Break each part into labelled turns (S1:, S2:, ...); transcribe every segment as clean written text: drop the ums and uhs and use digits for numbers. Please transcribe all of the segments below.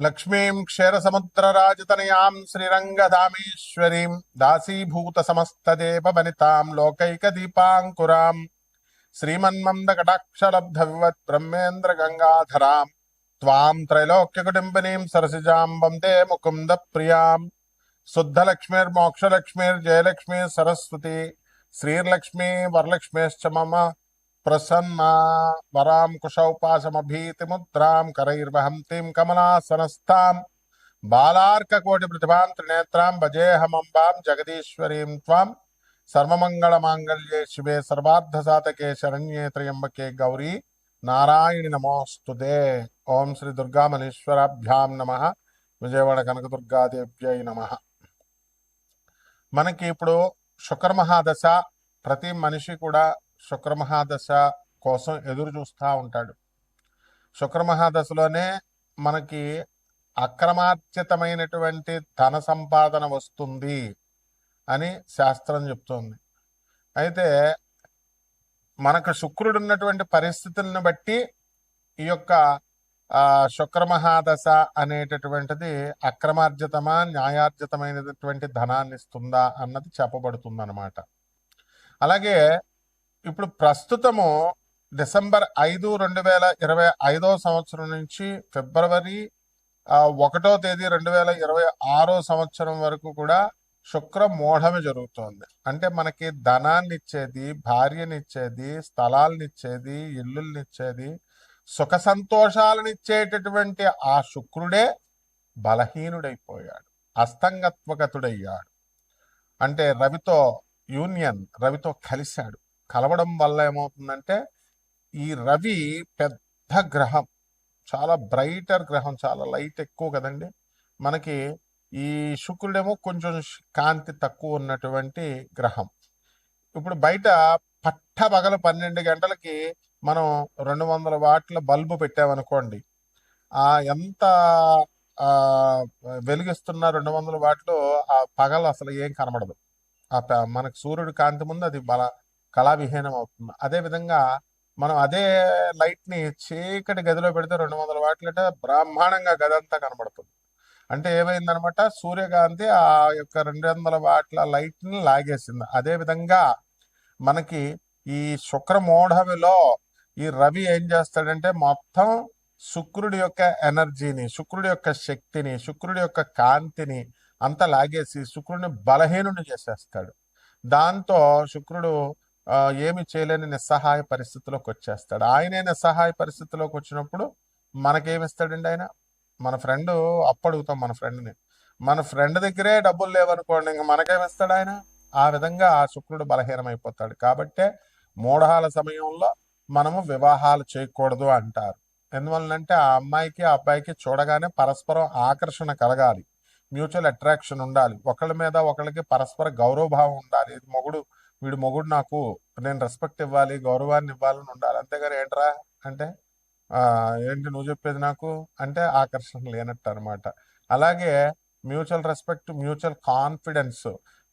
S1: లక్ష్మీం క్షీరసముద్రరాజతనయాం శ్రీరంగధామేశ్వరీం దాసీభూతసమస్తదేవవనితాం లోకైకదీపాంకురాం శ్రీమన్మందకటాక్షలబ్ధవివత్ బ్రహ్మేంద్రగంగాధరాం త్వాం త్రైలోక్యకుటుంబినీం సరసిజాం వందే ముకుందప్రియాం శుద్ధలక్ష్మీర్మోక్షలక్ష్మీర్జయలక్ష్మీ సరస్వతి శ్రీర్లక్ష్మీ వరలక్ష్మీశ్చ మమ ప్రసన్నా వరాం కుశౌపాసమభీతిముద్రాం కరైర్వహంతిం కమలాసనస్థాం బాలార్కకోటి ప్రతిభాం త్రినేత్రాం భజేహమంబాం జగదీశ్వరీం త్వాం సర్వమంగళమాంగళ్యే శివే సర్వార్థసాధకే శరణ్యే త్రయంబకే గౌరీ నారాయణి నమోస్తుతే. ఓం శ్రీ దుర్గామణీశ్వరాభ్యాం నమః. విజయవాడ కనకదుర్గాదేవ్యై నమః. మనకి ఇప్పుడు శుక్రమహాదశ, ప్రతి మనిషి కూడా శుక్రమహాదశ కోసం ఎదురు చూస్తూ ఉంటాడు. శుక్రమహాదశలోనే మనకి అక్రమార్జితమైనటువంటి ధన సంపాదన వస్తుంది అని శాస్త్రం చెప్తోంది. అయితే మనకు శుక్రుడు ఉన్నటువంటి పరిస్థితులను బట్టి ఈ యొక్క శుక్రమహాదశ అనేటటువంటిది అక్రమార్జితమా న్యాయార్జితమైనటువంటి ధనాన్ని ఇస్తుందా అన్నది చెప్పబడుతుంది అన్నమాట. అలాగే ఇప్పుడు ప్రస్తుతము డిసెంబర్ 5, 2025 సంవత్సరం నుంచి ఫిబ్రవరి 1వ తేదీ 2026 సంవత్సరం వరకు కూడా శుక్ర మోఢమి జరుగుతోంది. అంటే మనకి ధనాన్ని ఇచ్చేది, భార్యనిచ్చేది, స్థలాలనిచ్చేది, ఇల్లుల్నిచ్చేది, సుఖ సంతోషాలనిచ్చేటటువంటి ఆ శుక్రుడే బలహీనుడైపోయాడు, అస్తంగత్వగతుడయ్యాడు. అంటే రవితో యూనియన్, రవితో కలిశాడు. కలవడం వల్ల ఏమవుతుందంటే ఈ రవి పెద్ద గ్రహం, చాలా బ్రైటర్ గ్రహం, చాలా లైట్ ఎక్కువ కదండి మనకి. ఈ శుక్రుడేమో కొంచెం కాంతి తక్కువ ఉన్నటువంటి గ్రహం. ఇప్పుడు బయట పట్టపగల 12 గంటలకి మనం 200 వాట్ల బల్బు పెట్టామనుకోండి, ఎంత వెలిగిస్తున్న 200 వాట్లు ఆ పగలు అసలు ఏం కనబడదు. మనకు సూర్యుడి కాంతి ముందు అది కళావిహీనం అవుతుంది. అదేవిధంగా మనం అదే లైట్ని చీకటి గదిలో పెడితే 200 వాట్లు అంటే బ్రహ్మాండంగా గది అంతా కనబడుతుంది. అంటే ఏమైందనమాట, సూర్యకాంతి ఆ యొక్క 200 వాట్ల లైట్ని లాగేసింది. అదేవిధంగా మనకి ఈ శుక్రమోఢవిలో ఈ రవి ఏం చేస్తాడంటే మొత్తం శుక్రుడి యొక్క ఎనర్జీని, శుక్రుడి యొక్క శక్తిని, శుక్రుడి యొక్క కాంతిని అంతా లాగేసి శుక్రుడిని బలహీనుని చేసేస్తాడు. దాంతో శుక్రుడు ఏమి చేయలేని నిస్సహాయ పరిస్థితిలోకి వచ్చేస్తాడు. ఆయనే నిస్సహాయ పరిస్థితిలోకి వచ్చినప్పుడు మనకేమిస్తాడండి ఆయన? మన ఫ్రెండ్ అప్పు అడుగుతాం మన ఫ్రెండ్ దగ్గరే డబ్బులు లేవనుకోండి, ఇంక మనకేమిస్తాడు ఆయన? ఆ విధంగా ఆ శుక్రుడు బలహీనమైపోతాడు. కాబట్టే మూఢాల సమయంలో మనము వివాహాలు చేయకూడదు అంటారు. ఎందువల్లంటే ఆ అమ్మాయికి ఆ అబ్బాయికి చూడగానే పరస్పరం ఆకర్షణ కలగాలి, మ్యూచువల్ అట్రాక్షన్ ఉండాలి, ఒకళ్ళ మీద ఒకళ్ళకి పరస్పర గౌరవభావం ఉండాలి. వీడు మొగుడు, నాకు నేను రెస్పెక్ట్ ఇవ్వాలి, గౌరవాన్ని ఇవ్వాలని ఉండాలి. అంతేగాని ఏంట్రా అంటే ఏంటి నువ్వు చెప్పేది నాకు అంటే ఆకర్షణ లేనట్టు అనమాట. అలాగే mutual respect, mutual confidence.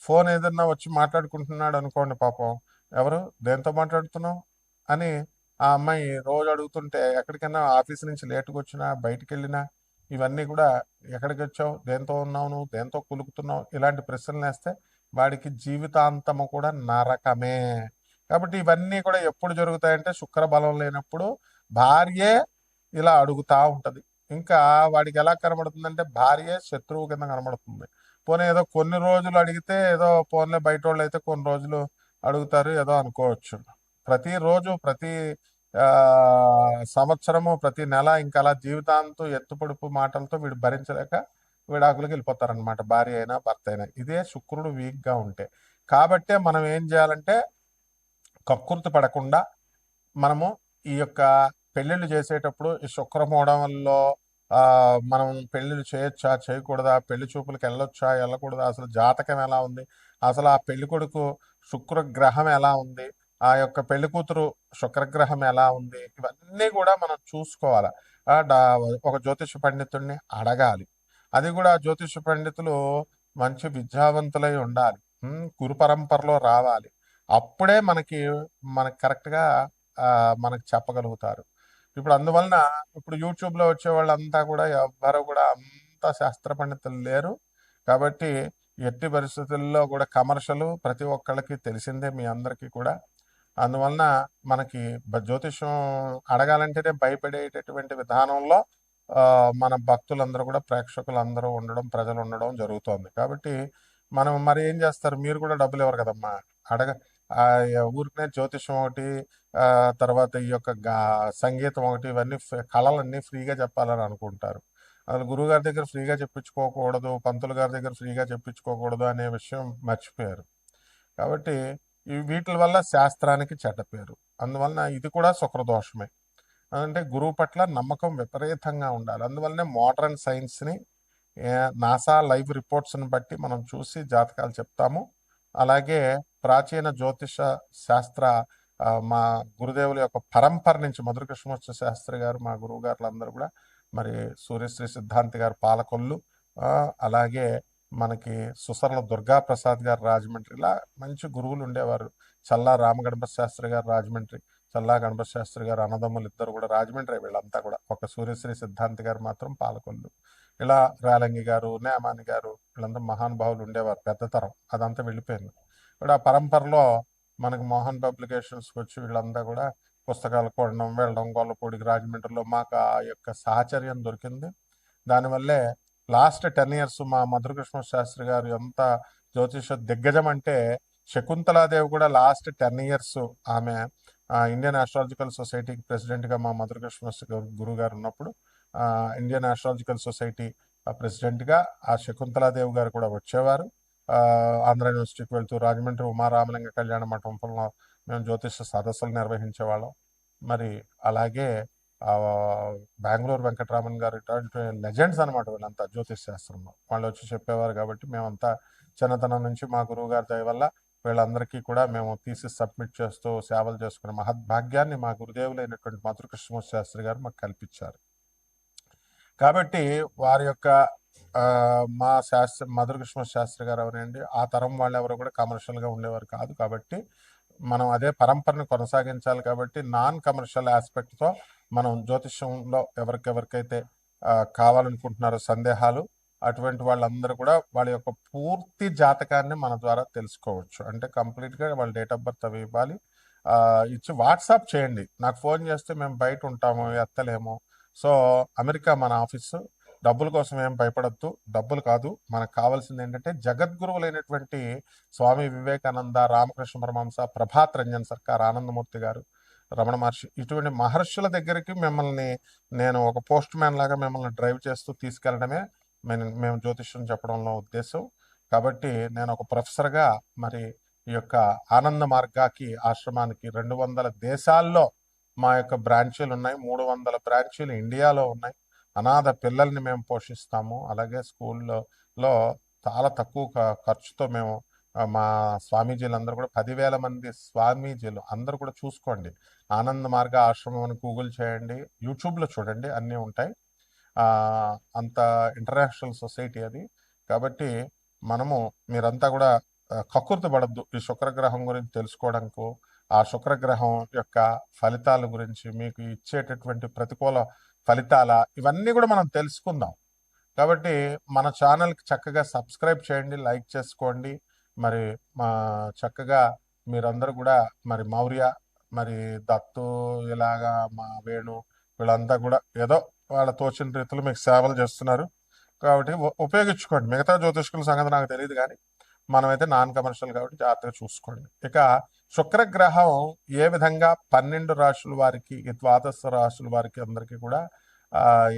S1: Phone ఏదన్నా వచ్చి మాట్లాడుకుంటున్నాడు అనుకోండి, పాపం ఎవరు దేంతో మాట్లాడుతున్నావు అని ఆ అమ్మాయి రోజు అడుగుతుంటే, ఎక్కడికైనా ఆఫీస్ నుంచి లేటుగా వచ్చినా, బయటికి వెళ్ళినా ఇవన్నీ కూడా ఎక్కడికి వచ్చావు, దేంతో ఉన్నావు, నువ్వు దేంతో కులుకుతున్నావు, ఇలాంటి ప్రశ్నలు వేస్తే వాడికి జీవితాంతము కూడా నరకమే. కాబట్టి ఇవన్నీ కూడా ఎప్పుడు జరుగుతాయంటే శుక్ర బలం లేనప్పుడు భార్యే ఇలా అడుగుతా ఉంటది. ఇంకా వాడికి ఎలా కనబడుతుందంటే భార్యే శత్రువు కింద కనబడుతుంది. పోనీ ఏదో కొన్ని రోజులు అడిగితే ఏదో పోన్లే, బయట వాళ్ళు అయితే కొన్ని రోజులు అడుగుతారు ఏదో అనుకోవచ్చు. ప్రతిరోజు, ప్రతి సంవత్సరము, ప్రతి నెల ఇంకా అలా జీవితాంతం ఎత్తుపొడుపు మాటలతో వీడు భరించలేక విడాకులకు వెళ్ళిపోతారనమాట, భార్య అయినా భర్త అయినా. ఇదే శుక్రుడు వీక్గా ఉంటే. కాబట్టే మనం ఏం చేయాలంటే కక్కుర్తి పడకుండా మనము ఈ యొక్క పెళ్ళిళ్ళు చేసేటప్పుడు ఈ శుక్రమూఢంలో మనం పెళ్ళిళ్ళు చేయొచ్చా, చేయకూడదా, పెళ్లి చూపులకు వెళ్ళొచ్చా, వెళ్ళకూడదా, అసలు జాతకం ఎలా ఉంది, అసలు ఆ పెళ్లి కొడుకు శుక్రగ్రహం ఎలా ఉంది, ఆ యొక్క పెళ్లి కూతురు శుక్రగ్రహం ఎలా ఉంది, ఇవన్నీ కూడా మనం చూసుకోవాలి. ఒక జ్యోతిష పండితుడిని అడగాలి. అది కూడా జ్యోతిష పండితులు మంచి విద్యావంతులై ఉండాలి, గురు పరంపరలో రావాలి. అప్పుడే మనకి కరెక్ట్గా మనకు చెప్పగలుగుతారు. ఇప్పుడు అందువలన ఇప్పుడు యూట్యూబ్లో వచ్చే వాళ్ళంతా కూడా ఎవ్వరు కూడా అంత శాస్త్ర పండితులు లేరు. కాబట్టి ఎట్టి పరిస్థితుల్లో కూడా కమర్షియల్ ప్రతి ఒక్కళ్ళకి తెలిసిందే మీ అందరికీ కూడా. అందువలన మనకి జ్యోతిష్యం అడగాలంటేనే భయపడేటటువంటి విధానంలో మన భక్తులందరూ కూడా ప్రేక్షకులందరూ ఉండడం, ప్రజలు ఉండడం జరుగుతోంది. కాబట్టి మనం మరి ఏం చేస్తారు, మీరు కూడా డబ్బులు ఇవ్వరు కదమ్మా. అడగ ఊరికనే జ్యోతిష్యం ఒకటి, తర్వాత ఈ యొక్క సంగీతం ఒకటి, ఇవన్నీ కళలన్నీ ఫ్రీగా చెప్పాలని అనుకుంటారు. అసలు గురువుగారి దగ్గర ఫ్రీగా చెప్పించుకోకూడదు, పంతులు గారి దగ్గర ఫ్రీగా చెప్పించుకోకూడదు అనే విషయం మర్చిపోయారు. కాబట్టి వీటి వల్ల శాస్త్రానికి చెడ్డ పేరు. అందువలన ఇది కూడా శుక్రదోషమే. అంటే గురువు పట్ల నమ్మకం విపరీతంగా ఉండాలి. అందువల్లనే మోడర్న్ సైన్స్ని, నాసా లైవ్ రిపోర్ట్స్ని బట్టి మనం చూసి జాతకాలు చెప్తాము. అలాగే ప్రాచీన జ్యోతిష శాస్త్ర మా గురుదేవుల యొక్క పరంపర నుంచి మధుర కృష్ణమూర్తి శాస్త్రి గారు, మా గురువు గారులు అందరూ కూడా, మరి సూర్యశ్రీ సిద్ధాంతి గారు పాలకొల్లు, అలాగే మనకి సుసర్ల దుర్గా ప్రసాద్ గారు రాజమండ్రి, ఇలా మంచి గురువులు ఉండేవారు. చల్లా రామగణపతి శాస్త్రి గారు రాజమండ్రి, చల్లా గణపతి శాస్త్రి గారు అన్నదమ్ములు ఇద్దరు కూడా రాజమండ్రి, వీళ్ళంతా కూడా. ఒక సూర్యశ్రీ సిద్ధాంతి గారు మాత్రం పాలకొల్లు. ఇలా రేలంగి గారు, నేమాని గారు, వీళ్ళంతా మహానుభావులు ఉండేవారు. పెద్ద తరం అదంతా వెళ్ళిపోయింది. ఇప్పుడు ఆ పరంపరలో మనకి మోహన్ పబ్లికేషన్స్కి వచ్చి వీళ్ళంతా కూడా పుస్తకాలు కొనడం, వెళ్ళడం, గొల్లపూడికి, రాజమండ్రిలో మాకు ఆ యొక్క సాహచర్యం దొరికింది. దానివల్లే లాస్ట్ 10 years మా మధురకృష్ణ శాస్త్రి గారు ఎంత జ్యోతిష దిగ్గజం అంటే, శకుంతలాదేవి కూడా లాస్ట్ 10 years ఆమె ఇండియన్ ఆస్ట్రాలజికల్ సొసైటీకి ప్రెసిడెంట్గా మా మధురకృష్ణ గురువు గారు ఉన్నప్పుడు ఇండియన్ ఆస్ట్రాలజికల్ సొసైటీ ప్రెసిడెంట్గా ఆ శకుంతలాదేవి గారు కూడా వచ్చేవారు. ఆంధ్ర యూనివర్సిటీకి వెళ్తూ రాజమండ్రి ఉమారామలింగ కళ్యాణ మంటపంలో మేము జ్యోతిష సదస్సులు నిర్వహించేవాళ్ళం. మరి అలాగే బెంగళూరు వెంకటరామన్ గారు, ఇటువంటి లెజెండ్స్ అనమాట వీళ్ళంతా జ్యోతిష్ శాస్త్రంలో. వాళ్ళు వచ్చి చెప్పేవారు. కాబట్టి మేమంతా చిన్నతనం నుంచి మా గురువు గారి దయ వల్ల వీళ్ళందరికీ కూడా మేము థీసిస్ సబ్మిట్ చేస్తూ సేవలు చేసుకునే మహద్భాగ్యాన్ని మా గురుదేవులైనటువంటి మధుర కృష్ణమూర్తి శాస్త్రి గారు మాకు కల్పించారు. కాబట్టి వారి యొక్క మా మధుర కృష్ణమూర్తి శాస్త్రి గారు ఎవరండి, ఆ తరం వాళ్ళు ఎవరు కూడా కమర్షియల్గా ఉండేవారు కాదు. కాబట్టి మనం అదే పరంపరను కొనసాగించాలి. కాబట్టి నాన్ కమర్షియల్ ఆస్పెక్ట్తో మనం జ్యోతిష్యంలో ఎవరికైతే కావాలనుకుంటున్నారో సందేహాలు, అటువంటి వాళ్ళందరూ కూడా వాళ్ళ యొక్క పూర్తి జాతకాన్ని మన ద్వారా తెలుసుకోవచ్చు. అంటే కంప్లీట్గా వాళ్ళ డేట్ ఆఫ్ బర్త్ అవి ఇవ్వాలి, ఇచ్చి వాట్సాప్ చేయండి. నాకు ఫోన్ చేస్తే మేము బయట ఉంటాము, ఎత్తలేము. సో అమెరికా మన ఆఫీసు. డబ్బుల కోసం ఏం భయపడద్దు, డబ్బులు కాదు. మనకు కావాల్సింది ఏంటంటే జగద్గురువులైనటువంటి స్వామి వివేకానంద, రామకృష్ణ పరమహంస, ప్రభాత్ రంజన్ సర్కార్, ఆనందమూర్తి గారు, రమణ మహర్షి, ఇటువంటి మహర్షుల దగ్గరికి మిమ్మల్ని నేను ఒక పోస్ట్ మ్యాన్ లాగా మిమ్మల్ని డ్రైవ్ చేస్తూ తీసుకెళ్లడమే మేము జ్యోతిష్యం చెప్పడంలో ఉద్దేశం. కాబట్టి నేను ఒక ప్రొఫెసర్గా మరి ఈ యొక్క ఆనంద మార్గాకి ఆశ్రమానికి 200 దేశాల్లో మా యొక్క బ్రాంచీలు ఉన్నాయి. 300 బ్రాంచీలు ఇండియాలో ఉన్నాయి. అనాథ పిల్లల్ని మేము పోషిస్తాము. అలాగే స్కూల్లో చాలా తక్కువ ఖర్చుతో మేము మా స్వామీజీలు అందరూ కూడా 10,000 మంది స్వామీజీలు అందరూ కూడా చూసుకోండి. ఆనంద మార్గ ఆశ్రమం అని గూగుల్ చేయండి, యూట్యూబ్లో చూడండి, అన్నీ ఉంటాయి. అంత ఇంటర్నేషనల్ సొసైటీ అది. కాబట్టి మీరంతా కూడా కక్కుర్తి పడద్దు ఈ శుక్రగ్రహం గురించి తెలుసుకోవడానికి. ఆ శుక్రగ్రహం యొక్క ఫలితాల గురించి, మీకు ఇచ్చేటటువంటి ప్రతికూల ఫలితాల, ఇవన్నీ కూడా మనం తెలుసుకుందాం. కాబట్టి మన ఛానల్కి చక్కగా సబ్స్క్రైబ్ చేయండి, లైక్ చేసుకోండి. మరి మా చక్కగా మీరందరూ కూడా మరి మౌర్య, మరి దత్తు, ఇలాగా మా వేణు, వీళ్ళంతా కూడా ఏదో వాళ్ళ తోచిన రీతిలో మీకు సేవలు చేస్తున్నారు. కాబట్టి ఉపయోగించుకోండి. మిగతా జ్యోతిష్కుల సంగతి నాకు తెలియదు, కానీ మనమైతే నాన్ కమర్షియల్ కాబట్టి జాగ్రత్తగా చూసుకోండి. ఇక శుక్రగ్రహం ఏ విధంగా 12 రాశుల వారికి, ద్వాదశ రాశుల వారికి అందరికీ కూడా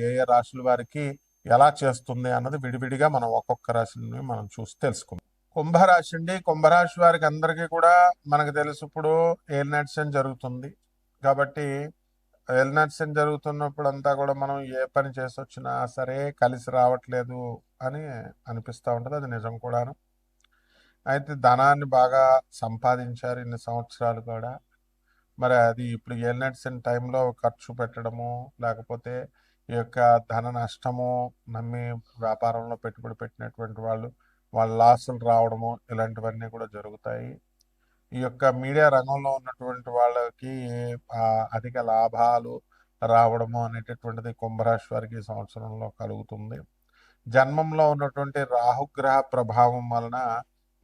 S1: ఏ ఏ రాశుల వారికి ఎలా చేస్తుంది అన్నది విడివిడిగా మనం ఒక్కొక్క రాశిని మనం చూసి తెలుసుకుందాం. కుంభరాశి అండి. కుంభరాశి వారికి అందరికీ కూడా మనకు తెలుసు, ఇప్పుడు ఏలినాటి జరుగుతుంది. కాబట్టి ఏలినాటి జరుగుతున్నప్పుడు అంతా కూడా మనం ఏ పని చేసి వచ్చినా సరే కలిసి రావట్లేదు అని అనిపిస్తూ ఉంటుంది. అది నిజం కూడాను. అయితే ధనాన్ని బాగా సంపాదించారు ఇన్ని సంవత్సరాలు కూడా. మరి అది ఇప్పుడు ఏలినాటి టైంలో ఖర్చు పెట్టడము, లేకపోతే ఈ యొక్క ధన నష్టము, నమ్మి వ్యాపారంలో పెట్టుబడి పెట్టినటువంటి వాళ్ళ లాసులు రావడము, ఇలాంటివన్నీ కూడా జరుగుతాయి. ఈ యొక్క మీడియా రంగంలో ఉన్నటువంటి వాళ్ళకి అధిక లాభాలు రావడము అనేటటువంటిది కుంభరాశి వారికి ఈ సంవత్సరంలో కలుగుతుంది. జన్మంలో ఉన్నటువంటి రాహుగ్రహ ప్రభావం వలన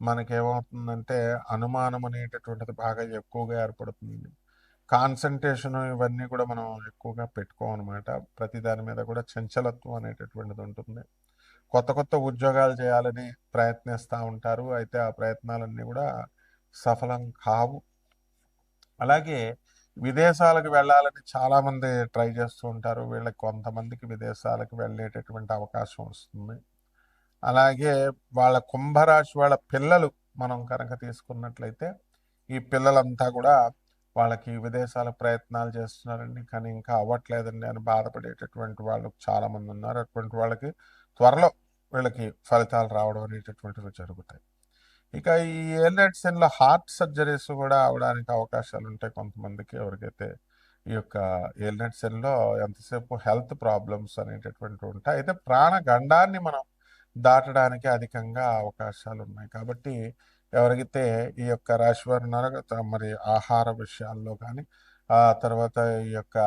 S1: మనకేమవుతుందంటే అనుమానం అనేటటువంటిది బాగా ఎక్కువగా ఏర్పడుతుంది. కాన్సంట్రేషన్ ఇవన్నీ కూడా మనం ఎక్కువగా పెట్టుకోమన్నమాట. ప్రతి దాని మీద కూడా చంచలత్వం అనేటటువంటిది ఉంటుంది. కొత్త కొత్త ఉద్యోగాలు చేయాలని ప్రయత్నిస్తూ ఉంటారు. అయితే ఆ ప్రయత్నాలన్నీ కూడా సఫలం కావు. అలాగే విదేశాలకు వెళ్ళాలని చాలామంది ట్రై చేస్తూ ఉంటారు. వీళ్ళకి కొంతమందికి విదేశాలకు వెళ్ళేటటువంటి అవకాశం వస్తుంది. అలాగే వాళ్ళ కుంభరాశి వాళ్ళ పిల్లలు మనం కనుక తీసుకున్నట్లయితే ఈ పిల్లలంతా కూడా వాళ్ళకి విదేశాల ప్రయత్నాలు చేస్తున్నారండి, కానీ ఇంకా అవ్వట్లేదండి అని బాధపడేటటువంటి వాళ్ళు చాలామంది ఉన్నారు. అటువంటి వాళ్ళకి త్వరలో వీళ్ళకి ఫలితాలు రావడం అనేటటువంటివి జరుగుతాయి. ఇక ఈ ఏలినట్స్లో హార్ట్ సర్జరీస్ కూడా అవడానికి అవకాశాలు ఉంటాయి కొంతమందికి, ఎవరికైతే ఈ యొక్క ఏలినట్స్లో ఎంతసేపు హెల్త్ ప్రాబ్లమ్స్ అనేటటువంటివి ఉంటాయి. అయితే ప్రాణగండాన్ని మనం దాటడానికి అధికంగా అవకాశాలు ఉన్నాయి. కాబట్టి ఎవరికైతే ఈ యొక్క రాశి వారు ఉన్నారో మరి ఆహార విషయాల్లో కానీ, ఆ తర్వాత ఈ యొక్క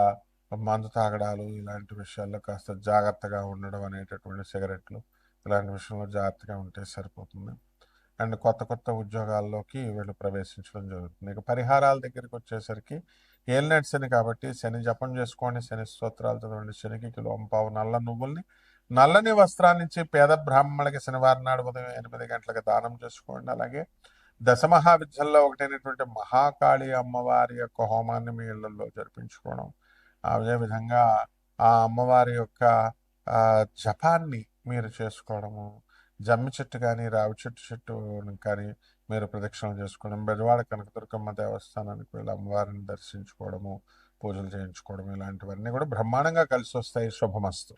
S1: మందు తాగడాలు ఇలాంటి విషయాల్లో కాస్త జాగ్రత్తగా ఉండడం అనేటటువంటి, సిగరెట్లు ఇలాంటి విషయంలో జాగ్రత్తగా ఉంటే సరిపోతుంది. అండ్ కొత్త కొత్త ఉద్యోగాల్లోకి వీళ్ళు ప్రవేశించడం జరుగుతుంది. ఇక పరిహారాల దగ్గరికి వచ్చేసరికి ఏలినాటి శని కాబట్టి శని జపం చేసుకోండి, శని స్తోత్రాలు చదవండి, శనికి కిలోంపావు నల్ల నువ్వుల్ని నల్లని వస్త్రాన్నిచ్చి పేద బ్రాహ్మణులకి శనివారం నాడు ఉదయం 8 గంటలకు దానం చేసుకోండి. అలాగే దశమహావిద్యల్లో ఒకటైనటువంటి మహాకాళి అమ్మవారి యొక్క హోమాన్ని మీ ఇళ్లలో జరిపించుకోవడం, అదేవిధంగా ఆ అమ్మవారి యొక్క జపాన్ని మీరు చేసుకోవడము, జమ్మి చెట్టు కానీ రావి చెట్టు కానీ మీరు ప్రదక్షిణలు చేసుకోవడం, బెజవాడ కనకదుర్గమ్మ దేవస్థానానికి వెళ్ళి అమ్మవారిని దర్శించుకోవడము, పూజలు చేయించుకోవడం, ఇలాంటివన్నీ కూడా బ్రహ్మాండంగా కలిసి వస్తాయి. శుభమస్తు.